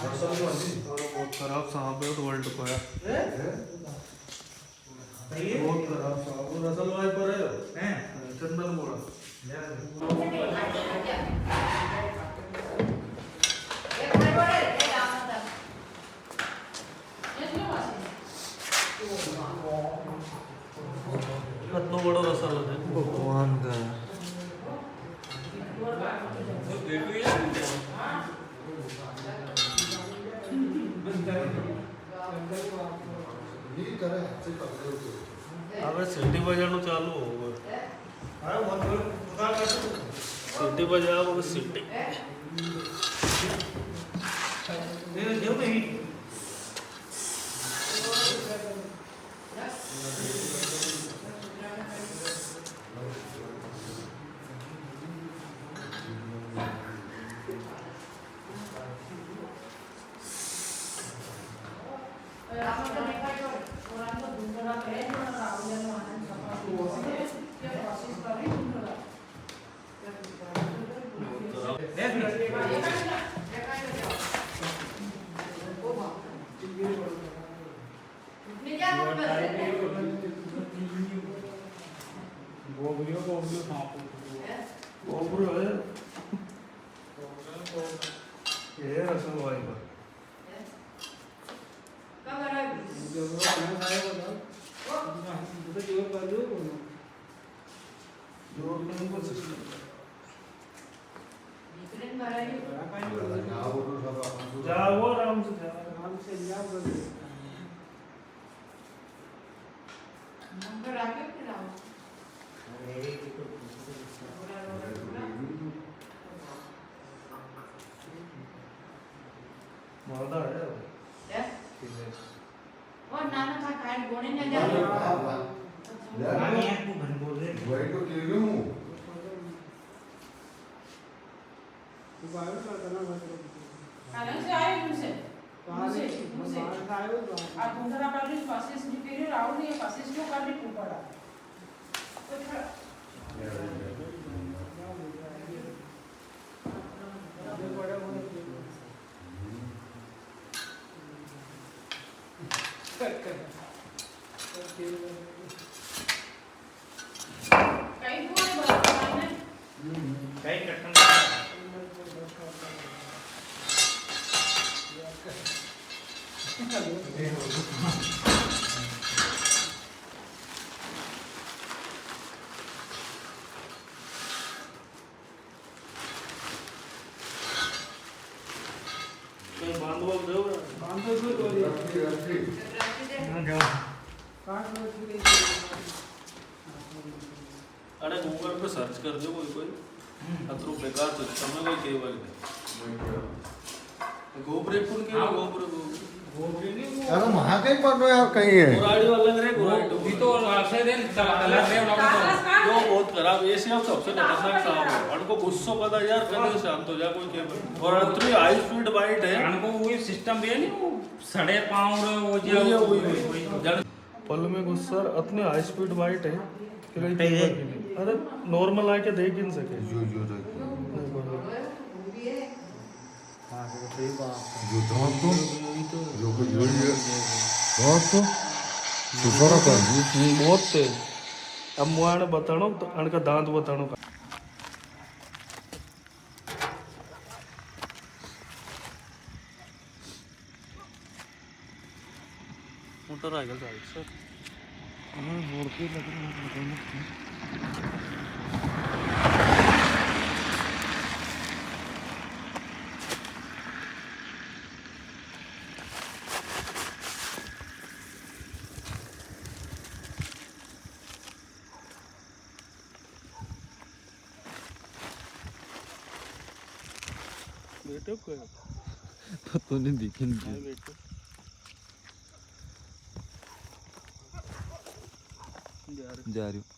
बहुत खराब साहब है तो वर्ल्ड को है बहुत खराब साहब वो रसल वाई पर है चंदन बोला कितना बड़ा रसल है भगवान का अब सीटी बजाना चालू होगा सीटी बजाओ सीटी जाओ आराम से जाओ नंबर आगे फिर आओ मालदा है वो नाना था काय गोने न जा नानी तू घन बोल रहे वही तो कह रही हूं तू बाहर का करना मत कहां से आए तुमसे मुझे आप दूसरा पब्लिश पासेस रिपेयर आओ नहीं पासेस क्यों करने को पड़ा कई को बताना है कई कटन अरे गूगल पे सर्च कर दो कोई अतरो बेकार सिस्टम है कोई केबल है गोबरे पुल के गोबरे नहीं अरे वहां कहीं पर नो यार कहीं है गोराड़ी वाला रे गोराड़ी भी तो से दिन कलर रे जो बहुत खराब एसी अब सबसे खतरनाक साहब है उनको गुस्सा पता यार कभी शांत हो जा कोई केबल और अतरी हाई स्पीड बाइट है उनको वही सिस्टम भी है नहीं सड़े पाँव वो जो पल में गुस्सा इतने हाई स्पीड बाइट है अरे नॉर्मल आके देख ही नहीं सके जो बहुत तेज अब मुआने बतानो तो अनका दांत बतानो मोटर आ गया साइड सर हां मोड़ के लग रहा है बेटे को तो नहीं दिखेंगे बेटे जा रही हूँ